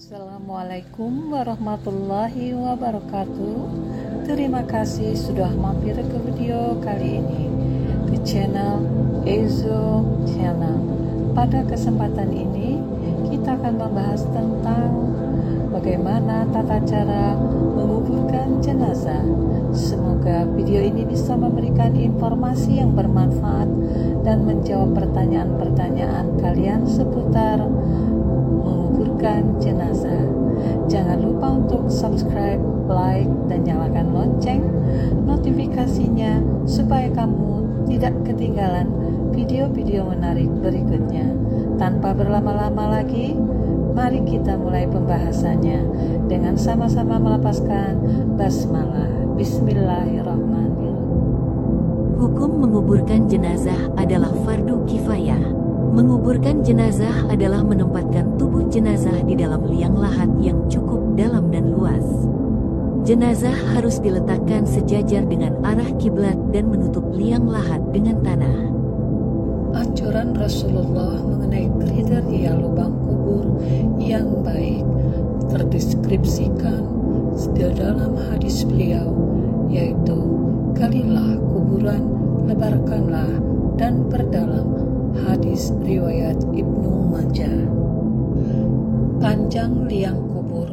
Assalamualaikum warahmatullahi wabarakatuh. Terima kasih sudah mampir ke video kali ini di channel Ezo Channel. Pada kesempatan ini kita akan membahas tentang bagaimana tata cara menguburkan jenazah. Semoga video ini bisa memberikan informasi yang bermanfaat dan menjawab pertanyaan-pertanyaan kalian seputar menguburkan jenazah. Jangan lupa untuk subscribe, like, dan nyalakan lonceng notifikasinya supaya kamu tidak ketinggalan video-video menarik berikutnya. Tanpa berlama-lama lagi, mari kita mulai pembahasannya dengan sama-sama melepaskan basmalah. Bismillahirrahmanirrahim. Hukum menguburkan jenazah adalah fardu kifayah. Menguburkan jenazah adalah menempatkan tubuh jenazah di dalam liang lahat yang cukup dalam dan luas. Jenazah harus diletakkan sejajar dengan arah kiblat dan menutup liang lahat dengan tanah. Anjuran Rasulullah mengenai kriteria lubang kubur yang baik terdeskripsikan di dalam hadis beliau, yaitu galilah kuburan, lebarkanlah dan perdalam. Hadis riwayat Ibnu Majah. Panjang liang kubur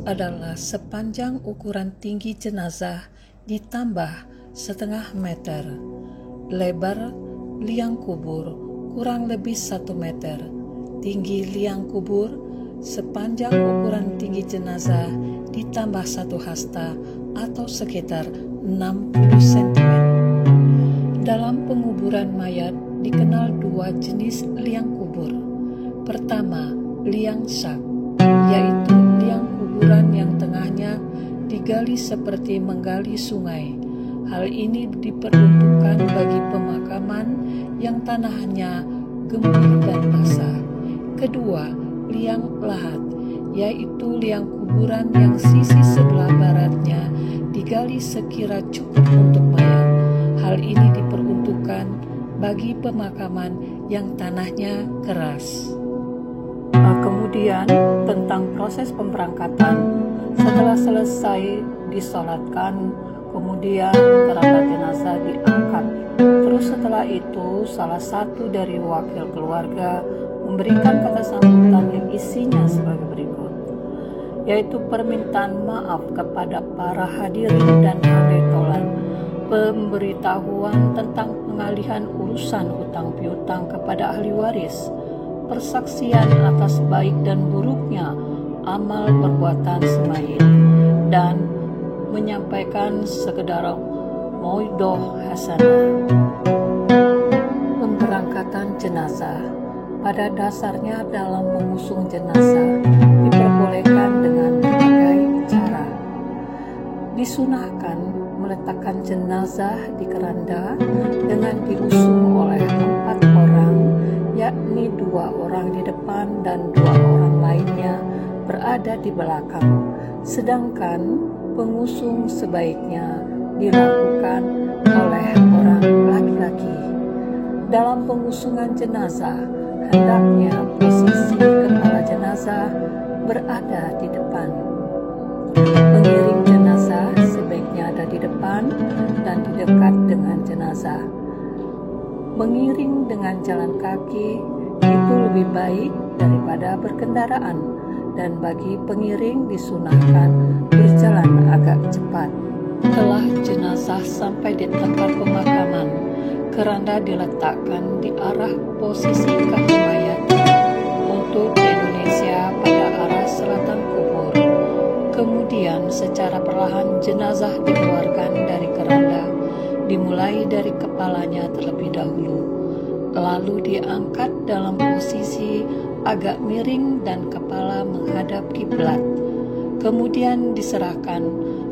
adalah sepanjang ukuran tinggi jenazah ditambah setengah meter. Lebar liang kubur kurang lebih 1 meter. Tinggi liang kubur sepanjang ukuran tinggi jenazah ditambah 1 hasta atau sekitar 60 cm. Dalam penguburan mayat dikenal 2 jenis liang kubur. Pertama, liang sak, yaitu liang kuburan yang tengahnya digali seperti menggali sungai. Hal ini diperuntukkan bagi pemakaman yang tanahnya gembur dan basah. Kedua, liang lahat, yaitu liang kuburan yang sisi sebelah baratnya digali sekira cukup untuk mayat. Hal ini diperuntukkan bagi pemakaman yang tanahnya keras. Kemudian tentang proses pemberangkatan, setelah selesai disolatkan, kemudian kerabat jenazah diangkat. Terus setelah itu salah satu dari wakil keluarga memberikan kata sambutan yang isinya sebagai berikut, yaitu permintaan maaf kepada para hadirin dan hadetolan, pemberitahuan tentang pengalihan urusan hutang piutang kepada ahli waris, persaksian atas baik dan buruknya amal perbuatan semayit, dan menyampaikan sekedar mauidhah hasanah. Pemberangkatan jenazah pada dasarnya dalam mengusung jenazah diperbolehkan dengan berbagai cara. Disunahkan meletakkan jenazah di keranda dengan diusung oleh 4 orang, yakni 2 orang di depan dan 2 orang lainnya berada di belakang. Sedangkan pengusung sebaiknya dilakukan oleh orang laki-laki. Dalam pengusungan jenazah, hendaknya posisi kepala jenazah berada di depan. Pengiring jenazah sebaiknya ada di depan dan di dekat dengan jenazah. Mengiring dengan jalan kaki itu lebih baik daripada berkendaraan, dan bagi pengiring disunahkan berjalan agak cepat. Setelah jenazah sampai di tempat pemakaman, keranda diletakkan di arah posisi kaki mayat. Untuk di Indonesia pada arah selatan kubur. Kemudian secara perlahan jenazah dikeluarkan dari keranda, dimulai dari kepalanya terlebih dahulu, lalu diangkat dalam posisi agak miring dan kepala menghadap kiblat. Kemudian diserahkan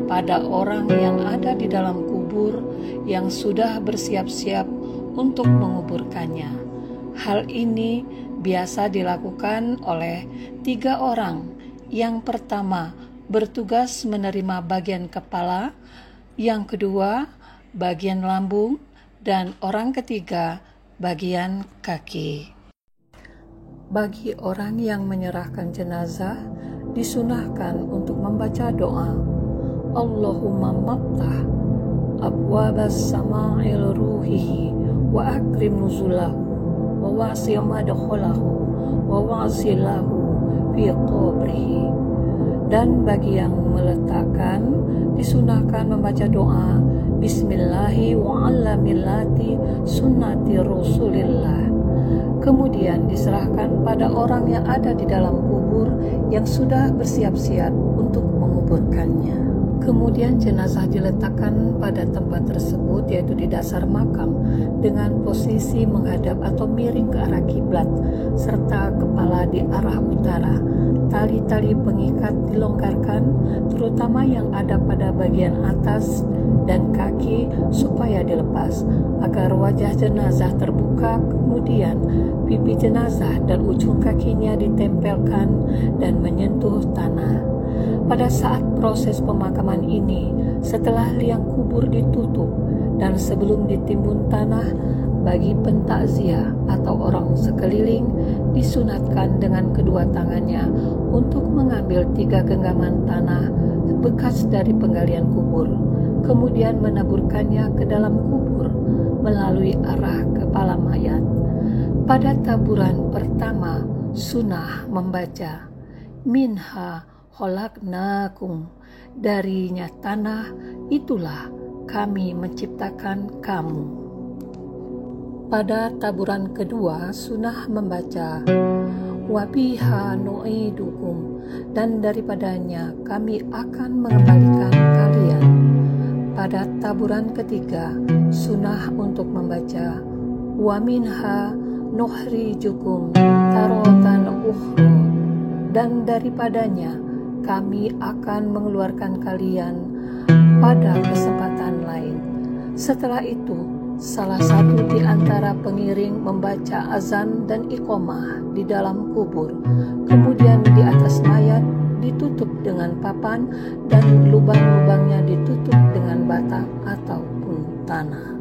pada orang yang ada di dalam kubur yang sudah bersiap-siap untuk menguburkannya. Hal ini biasa dilakukan oleh 3 orang. Yang pertama bertugas menerima bagian kepala, yang kedua bagian lambung, dan orang ketiga bagian kaki. Bagi orang yang menyerahkan jenazah, disunahkan untuk membaca doa Allahumma maftah abwabas sama'il ruhihi wa akrim nuzulahu wa wasi' madkhalahu wa wasilahu fi qabrihi. Dan bagi yang meletakkan disunahkan membaca doa Bismillahi wa ala millati sunnati Rasulillah. Kemudian diserahkan pada orang yang ada di dalam kubur yang sudah bersiap-siap untuk menguburkannya. Kemudian jenazah diletakkan pada tempat tersebut, yaitu di dasar makam dengan posisi menghadap atau miring ke arah kiblat serta kepala di arah utara. Tali-tali pengikat dilonggarkan, terutama yang ada pada bagian atas dan kaki supaya dilepas agar wajah jenazah terbuka. Kemudian pipi jenazah dan ujung kakinya ditempelkan dan menyentuh tanah. Pada saat proses pemakaman ini, setelah liang kubur ditutup dan sebelum ditimbun tanah, bagi pentakziah atau orang sekeliling disunatkan dengan kedua tangannya untuk mengambil 3 genggaman tanah bekas dari penggalian kubur, kemudian menaburkannya ke dalam kubur melalui arah kepala mayat. Pada taburan pertama, sunnah membaca Minha khalaqnakum, darinya tanah itulah kami menciptakan kamu. Pada taburan kedua, sunnah membaca Wabiha nu'idukum, dan daripadanya kami akan mengembalikan kalian. Pada taburan ketiga, sunnah untuk membaca Waminha nukhrijukum taratan ukhra, dan daripadanya kami akan mengeluarkan kalian pada kesempatan lain. Setelah itu, salah satu di antara pengiring membaca azan dan iqamah di dalam kubur. Kemudian di atas mayat ditutup dengan papan dan lubang-lubangnya ditutup dengan bata ataupun tanah.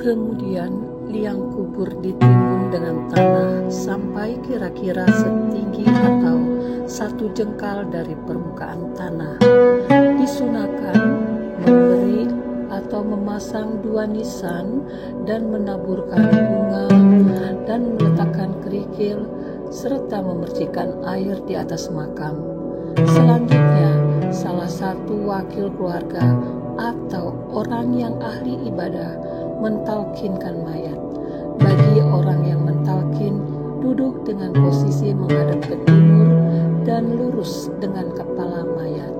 Kemudian liang kubur ditimbun dengan tanah sampai kira-kira setinggi atau 1 jengkal dari permukaan tanah. Disunahkan memberi atau memasang 2 nisan dan menaburkan bunga dan meletakkan kerikil serta memercikan air di atas makam. Selanjutnya, salah satu wakil keluarga atau orang yang ahli ibadah mentalkinkan mayat. Bagi orang yang mentalkin, duduk dengan posisi menghadap ke timur dan lurus dengan kepala mayat.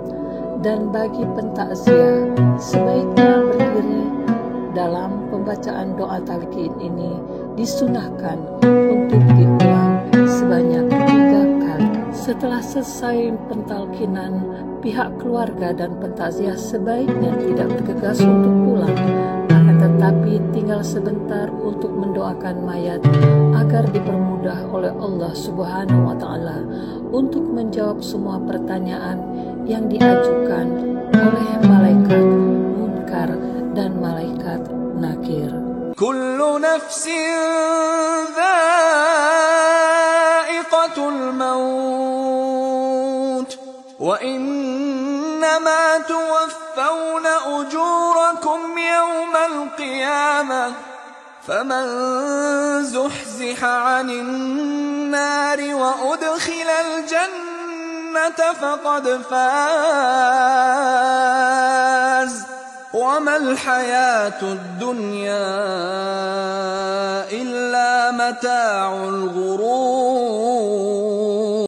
Dan bagi pentakziah, sebaiknya berdiri. Dalam pembacaan doa talqin ini disunahkan untuk diulang sebanyak 3 kali. Setelah selesai pentalkinan, pihak keluarga dan pentakziah sebaiknya tidak bergegas untuk pulang, akan tetapi tinggal sebentar untuk mendoakan mayat agar dipermudah oleh Allah Subhanahu wa Ta'ala untuk menjawab semua pertanyaan yang diajukan oleh malaikat Munkar dan malaikat Nakir. Kullu nafsin dha'iqatul maut wa innama tuwaffawna ujurakum yawmal qiyamah faman zuhziha 'anil nari wa udkhilal jannata faqad faz. وَمَا الْحَيَاةُ الدُّنْيَا إِلَّا مَتَاعُ الْغُرُورِ.